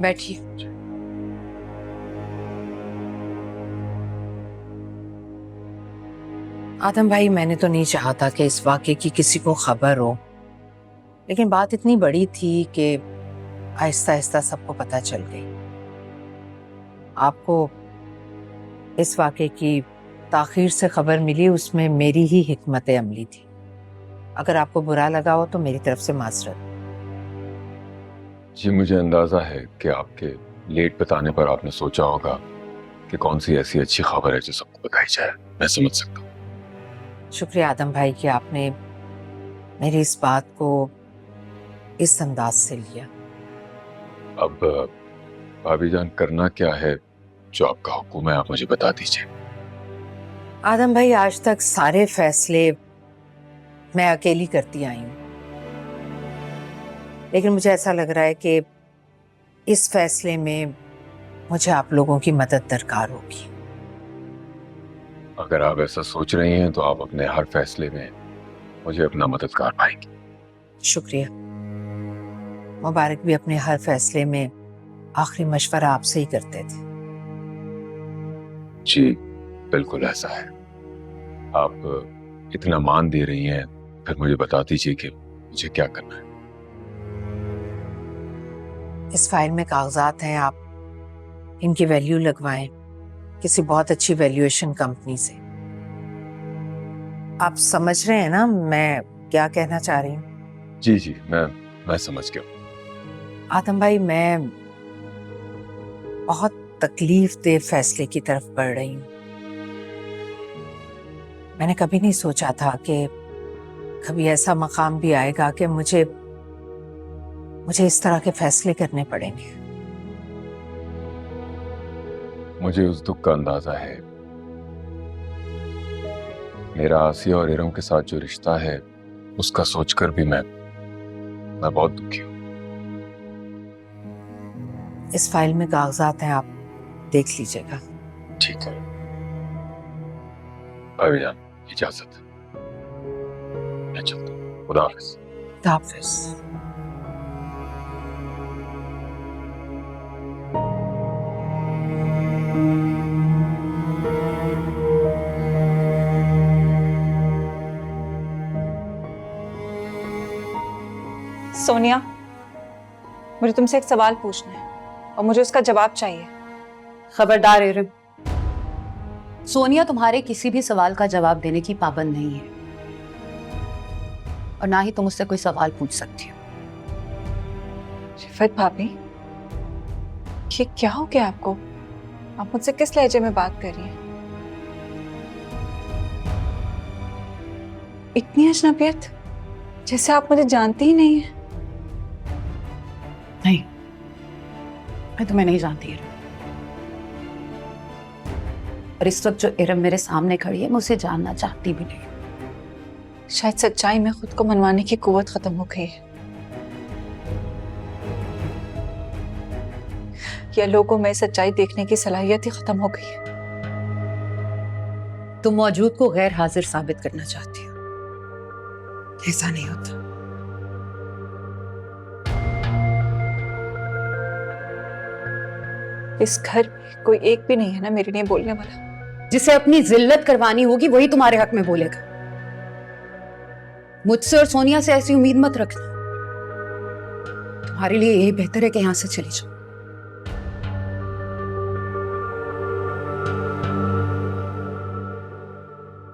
बैठिए। आदम भाई, मैंने तो नहीं चाहा था कि इस वाक़े की किसी को खबर हो, लेकिन बात इतनी बड़ी थी कि आहिस्ता आहिस्ता सबको पता चल गई। आपको इस वाक़े की ताख़ीर से खबर मिली, उसमें मेरी ही हिकमत अमली थी। अगर आपको बुरा लगा हो तो मेरी तरफ से माज़रत। जी, मुझे अंदाज़ा है कि आपके लेट बताने पर आपने सोचा होगा कि कौन सी ऐसी अच्छी खबर है जो सबको बताई जाए। मैं समझ सकता हूँ। शुक्रिया आदम भाई कि आपने मेरी इस बात को इस अंदाज से लिया। अब भाभी जान, करना क्या है जो आपका हुक्म है, आप मुझे बता दीजिए। आदम भाई, आज तक सारे फैसले मैं अकेली करती आई हूँ, लेकिन मुझे ऐसा लग रहा है कि इस फैसले में मुझे आप लोगों की मदद दरकार होगी। अगर आप ऐसा सोच रही हैं तो आप अपने हर फैसले में मुझे अपना मददगार पाएंगी। शुक्रिया। मुबारक भी अपने हर फैसले में आखिरी मशवरा आपसे ही करते थे। जी, बिल्कुल ऐसा है। आप इतना मान दे रही हैं, फिर मुझे बता दीजिए कि मुझे क्या करना है। इस फाइल में कागजात हैं, आप इनकी वैल्यू लगवाएं किसी बहुत अच्छी वैल्यूएशन कंपनी से। आप समझ रहे हैं ना मैं क्या कहना चाह रही हूँ? जी जी, मैं समझ गया। आदम भाई, मैं बहुत तकलीफ दे फैसले की तरफ बढ़ रही हूँ। मैंने कभी नहीं सोचा था कि कभी ऐसा मकाम भी आएगा कि मुझे इस तरह के फैसले करने पड़ेंगे। मुझे उस दुख का अंदाजा है। मेरा आसिया और इरम के साथ जो रिश्ता है उसका सोचकर भी मैं बहुत दुखी हूँ। इस फाइल में कागजात हैं, आप देख लीजिएगा। ठीक है भाभी जान, इजाजत। मैं चलता हूँ। खुदा हाफिज। खुदा हाफिज। सोनिया, मुझे तुमसे एक सवाल पूछना है और मुझे उसका जवाब चाहिए। खबरदार इरम, सोनिया तुम्हारे किसी भी सवाल का जवाब देने की पाबंद नहीं है और ना ही तुम उससे कोई सवाल पूछ सकती हो। रिफत भाभी, ये क्या हो गया आपको? आप मुझसे किस लहजे में बात कर रही हैं? इतनी अजनबियत, जैसे आप मुझे जानती ही नहीं है। नहीं, मैं तुम्हें नहीं जानती इरम। और इस वक्त जो इरम मेरे सामने खड़ी है, मैं उसे जानना चाहती भी नहीं। शायद सच्चाई में खुद को मनवाने की कुव्वत खत्म हो गई है, या लोगों में सच्चाई देखने की सलाहियत ही खत्म हो गई है। तुम मौजूद को गैर हाजिर साबित करना चाहती हो। ऐसा नहीं होता। इस घर में कोई एक भी नहीं है ना मेरे लिए बोलने वाला। जिसे अपनी जिल्लत करवानी होगी वही तुम्हारे हक में बोलेगा। मुझसे और सोनिया से ऐसी उम्मीद मत रखना। तुम्हारे लिए यही बेहतर है कि यहां से चली जाओ।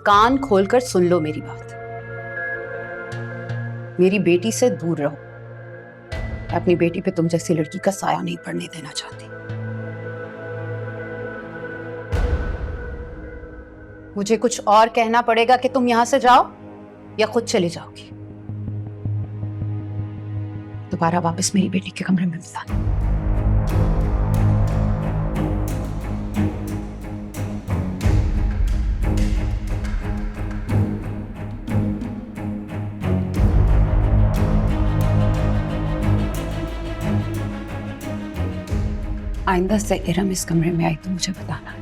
कान खोलकर सुन लो मेरी बात। मेरी बेटी से दूर रहो। मैं अपनी बेटी पे तुम जैसी लड़की का साया नहीं पड़ने देना चाहती। मुझे कुछ और कहना पड़ेगा कि तुम यहां से जाओ या खुद चली जाओगी। दोबारा वापस मेरी बेटी के कमरे में मत आना। आइंदा से इरम इस कमरे में आई तो मुझे बताना।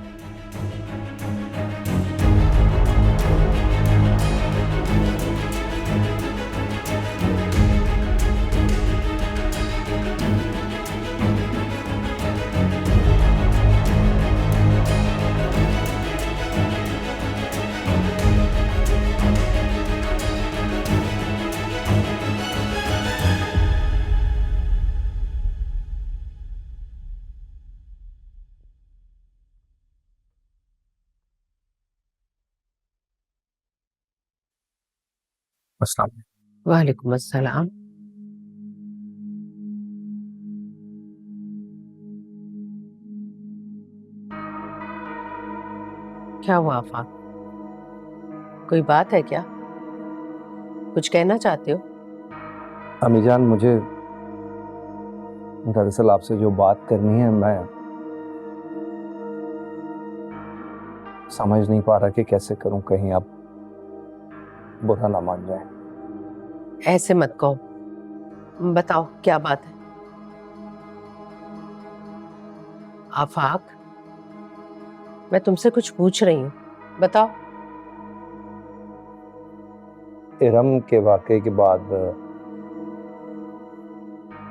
अस्सलाम वालेकुम। वालेकुम अस्सलाम। क्या हुआ आफाक? कोई बात है क्या? कुछ कहना चाहते हो? अम्मी जान, मुझे दरअसल आपसे जो बात करनी है, मैं समझ नहीं पा रहा कि कैसे करूं, कहीं आप बुरा ना मान जाए। ऐसे मत कहो, बताओ क्या बात है? आफाक, मैं तुमसे कुछ पूछ रही हूँ, बताओ। इरम के वाकये के बाद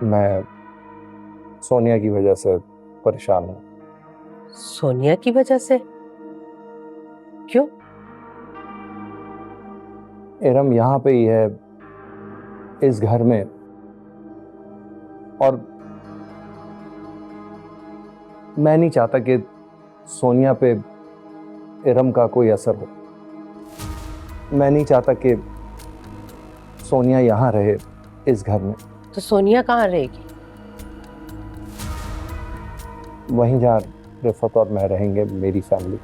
मैं सोनिया की वजह से परेशान हूँ। सोनिया की वजह से? क्यों? इरम यहाँ पे ही है, इस घर में, और मैं नहीं चाहता कि सोनिया पे इरम का कोई असर हो। मैं नहीं चाहता कि सोनिया यहाँ रहे इस घर में। तो सोनिया कहाँ रहेगी? वहीं जहाँ रिफत और मैं रहेंगे, मेरी फैमिली।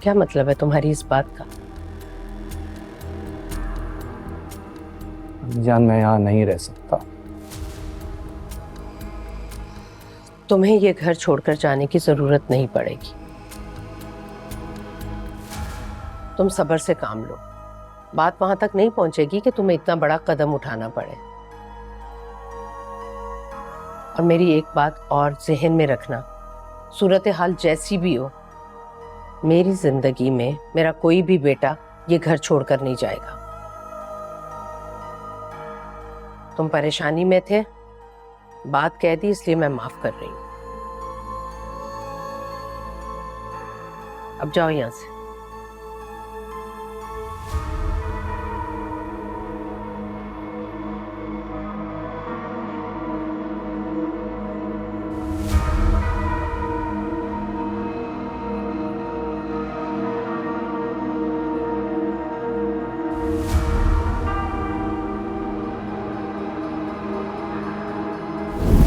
क्या मतलब है तुम्हारी इस बात का? जान, मैं यहाँ नहीं रह सकता। तुम्हें ये घर छोड़कर जाने की जरूरत नहीं पड़ेगी। तुम सब्र से काम लो। बात वहां तक नहीं पहुंचेगी कि तुम्हें इतना बड़ा कदम उठाना पड़े। और मेरी एक बात और जहन में रखना, सूरत हाल जैसी भी हो, मेरी जिंदगी में मेरा कोई भी बेटा ये घर छोड़कर नहीं जाएगा। तुम परेशानी में थे, बात कह दी, इसलिए मैं माफ कर रही हूं। अब जाओ यहां से।